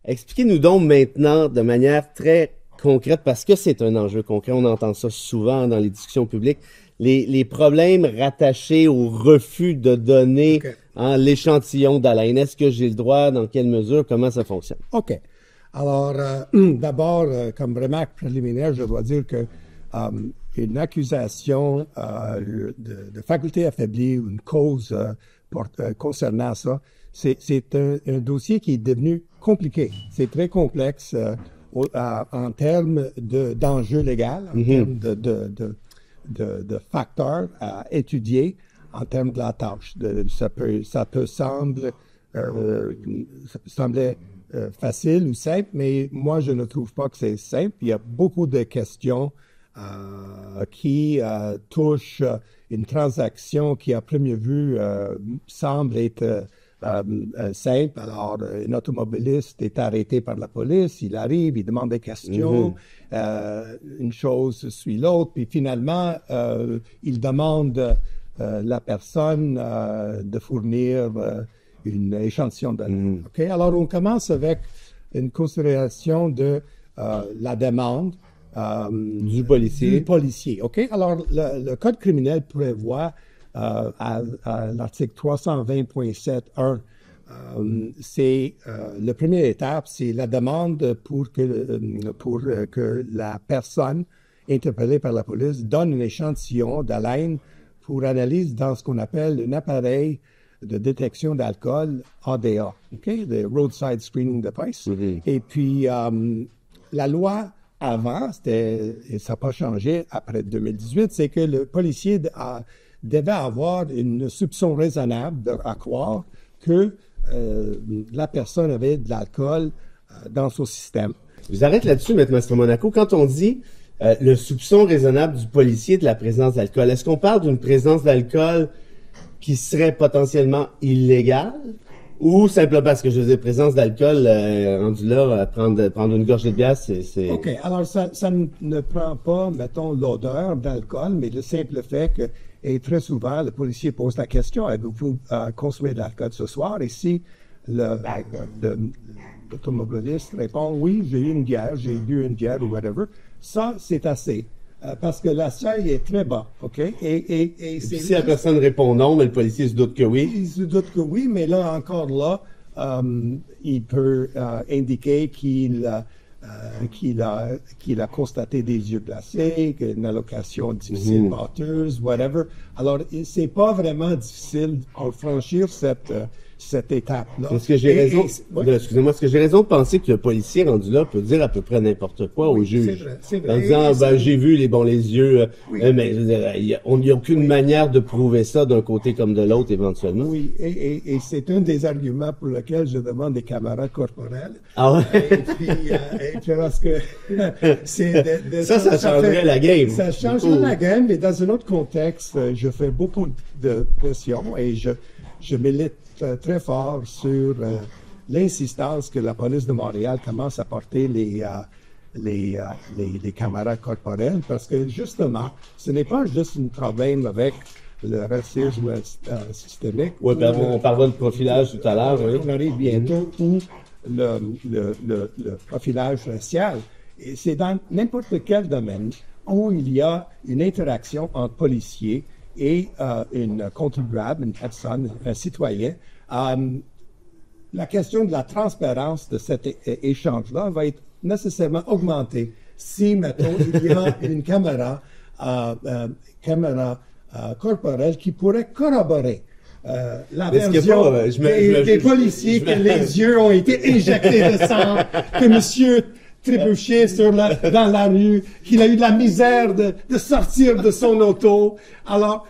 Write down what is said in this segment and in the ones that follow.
Expliquez-nous donc maintenant de manière très concrète, parce que c'est un enjeu concret, on entend ça souvent dans les discussions publiques, les problèmes rattachés au refus de donner l'échantillon d'haleine. Est-ce que j'ai le droit? Dans quelle mesure? Comment ça fonctionne? OK. Alors, d'abord, comme remarque préliminaire, je dois dire que une accusation de faculté affaiblie ou une cause concernant ça, c'est un dossier qui est devenu compliqué. C'est très complexe en termes d'enjeux légaux, en termes de facteurs à étudier, en termes de la tâche. Ça peut sembler facile ou simple, mais moi, je ne trouve pas que c'est simple. Il y a beaucoup de questions qui touchent une transaction qui, à première vue, semble être simple. Alors, un automobiliste est arrêté par la police, il arrive, il demande des questions, une chose suit l'autre, puis finalement, il demande la personne de fournir une échantillon d'haleine. Okay? Alors, on commence avec une considération de la demande du policier. OK? Alors, le Code criminel prévoit à l'article 320.7.1, c'est la première étape, c'est la demande pour que la personne interpellée par la police donne un échantillon d'haleine pour analyse dans ce qu'on appelle un appareil de détection d'alcool ADA, OK? Le Roadside Screening Device. Et puis, la loi avant, et ça n'a pas changé après 2018, c'est que le policier devait avoir une soupçon raisonnable à croire que la personne avait de l'alcool dans son système. Je vous arrête là-dessus, Maître Monaco. Quand on dit le soupçon raisonnable du policier de la présence d'alcool, est-ce qu'on parle d'une présence d'alcool qui serait potentiellement illégale ou simplement parce que je veux dire, présence d'alcool, rendu là, prendre une gorgée de bière, c'est... OK. Alors, ça ne prend pas, mettons, l'odeur d'alcool, mais le simple fait que, et très souvent, le policier pose la question, avez-vous consommé de l'alcool ce soir? Et si l'automobiliste répond, oui, j'ai eu une bière, j'ai bu une bière ou whatever, ça, c'est assez. Parce que la seuil est très bas, OK? Et si la personne répond non, mais le policier se doute que oui. Il se doute que oui, mais là, encore là, il peut indiquer qu'il a constaté des yeux glacés, une allocation difficile batteuse, whatever. Alors, c'est pas vraiment difficile de franchir cette étape-là. Est-ce que j'ai raison? Excusez-moi, est-ce que j'ai raison de penser que le policier rendu là peut dire à peu près n'importe quoi au juge? C'est vrai. En disant, j'ai vu les yeux, mais je veux dire, il n'y a aucune manière de prouver ça d'un côté comme de l'autre éventuellement. Oui, et c'est un des arguments pour lesquels je demande des caméras corporelles. Ah ouais? Et puis parce que ça changerait la game. Ça changerait la game, mais dans un autre contexte, je fais beaucoup de pression et je milite très fort sur l'insistance que la police de Montréal commence à porter les caméras corporelles, parce que justement, ce n'est pas juste un problème avec le racisme systémique. Oui, on parlera de profilage tout à l'heure. Oui. On arrive bientôt où le profilage racial. Et c'est dans n'importe quel domaine où il y a une interaction entre policiers et une contribuable, une personne, un citoyen. La question de la transparence de cet échange-là va être nécessairement augmentée si, mettons, il y a une caméra corporelle qui pourrait corroborer la version des policiers que les yeux ont été injectés de sang, que monsieur trébuché dans la rue, qu'il a eu de la misère de sortir de son auto. Alors,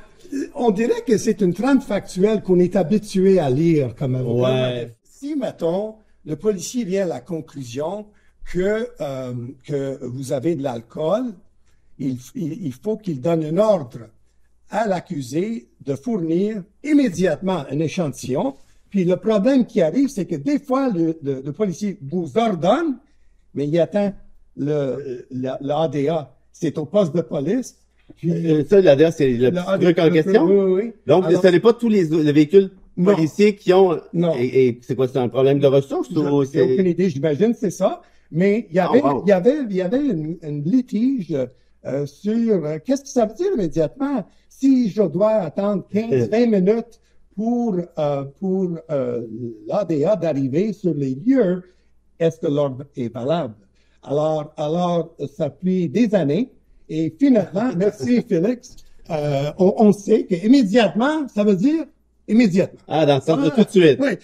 on dirait que c'est une trame factuelle qu'on est habitué à lire comme avocat. Ouais. Si, mettons, le policier vient à la conclusion que vous avez de l'alcool, il faut qu'il donne un ordre à l'accusé de fournir immédiatement un échantillon. Puis le problème qui arrive, c'est que des fois, le policier vous ordonne, mais il attend l'ADA. C'est au poste de police. Puis, ça, l'ADA, c'est le truc en question? Oui. Donc, ce n'est pas tous les véhicules Non. policiers qui ont... Non. Et c'est quoi, c'est un problème de ressources ou J'ai aucune idée, j'imagine, c'est ça. Mais il y avait, wow. il y avait une litige sur qu'est-ce que ça veut dire immédiatement si je dois attendre 15-20 minutes pour l'ADA d'arriver sur les lieux, est-ce que l'ordre est valable? Alors, ça a pris des années et finalement, merci Félix, on sait qu'immédiatement, ça veut dire immédiatement. Ah, dans le sens de tout de suite. Oui.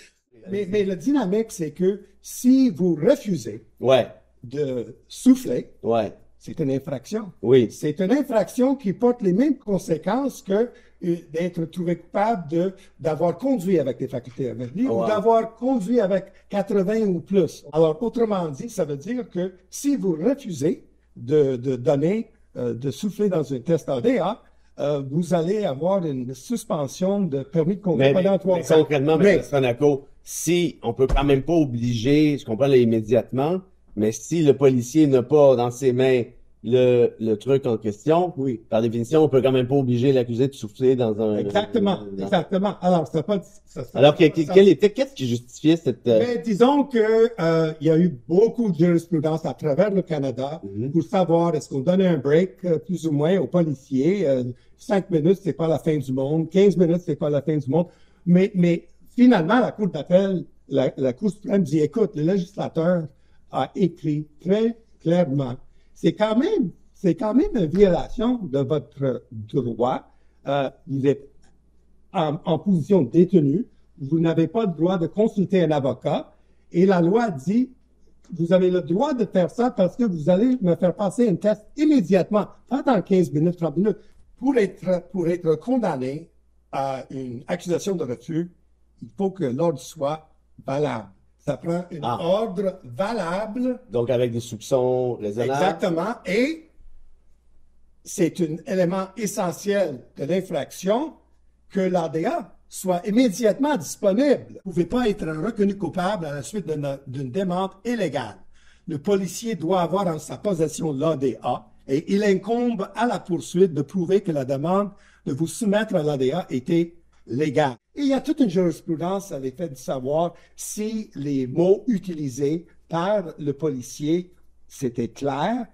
Mais la dynamique, c'est que si vous refusez Ouais, de souffler, ouais, c'est une infraction. oui. C'est une infraction qui porte les mêmes conséquences que d'être trouvé coupable d'avoir conduit avec des facultés aveugles Wow. ou d'avoir conduit avec 80 ou plus. Alors, autrement dit, ça veut dire que si vous refusez de donner, de souffler dans un test ADA, vous allez avoir une suspension de permis de conduire pendant 3 ans. concrètement, Mais- M. Stranaco, si on peut quand même pas obliger, je comprends là, immédiatement, mais si le policier n'a pas dans ses mains le truc en question, Oui. par définition, on peut quand même pas obliger l'accusé de souffler dans un... Exactement, exactement. Alors, c'est pas... Alors, qu'est-ce qui justifiait cette... Mais disons que il y a eu beaucoup de jurisprudence à travers le Canada pour savoir est-ce qu'on donnait un break plus ou moins aux policiers. 5 minutes, c'est pas la fin du monde. 15 minutes, c'est pas la fin du monde. Mais finalement, la Cour d'appel, la Cour suprême dit, écoute, le législateur a écrit très clairement, c'est quand même une violation de votre droit. Vous êtes en position de détenu, vous n'avez pas le droit de consulter un avocat, et la loi dit, vous avez le droit de faire ça parce que vous allez me faire passer un test immédiatement, pas dans 15 minutes, 30 minutes. Pour être condamné à une accusation de refus, il faut que l'ordre soit valable. Ça prend un ordre valable. Donc, avec des soupçons raisonnables. Exactement. Et c'est un élément essentiel de l'infraction que l'ADA soit immédiatement disponible. Vous ne pouvez pas être reconnu coupable à la suite d'une demande illégale. Le policier doit avoir en sa possession l'ADA et il incombe à la poursuite de prouver que la demande de vous soumettre à l'ADA était légale. Et il y a toute une jurisprudence à l'effet de savoir si les mots utilisés par le policier, c'était clair,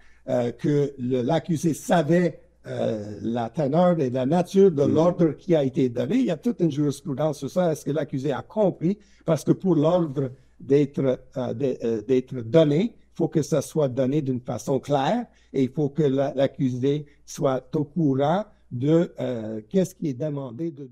que l'accusé savait la teneur et la nature de l'ordre qui a été donné. Il y a toute une jurisprudence sur ça. Est-ce que l'accusé a compris? Parce que pour l'ordre d'être donné, il faut que ça soit donné d'une façon claire et il faut que l'accusé soit au courant de qu'est-ce qui est demandé de lui.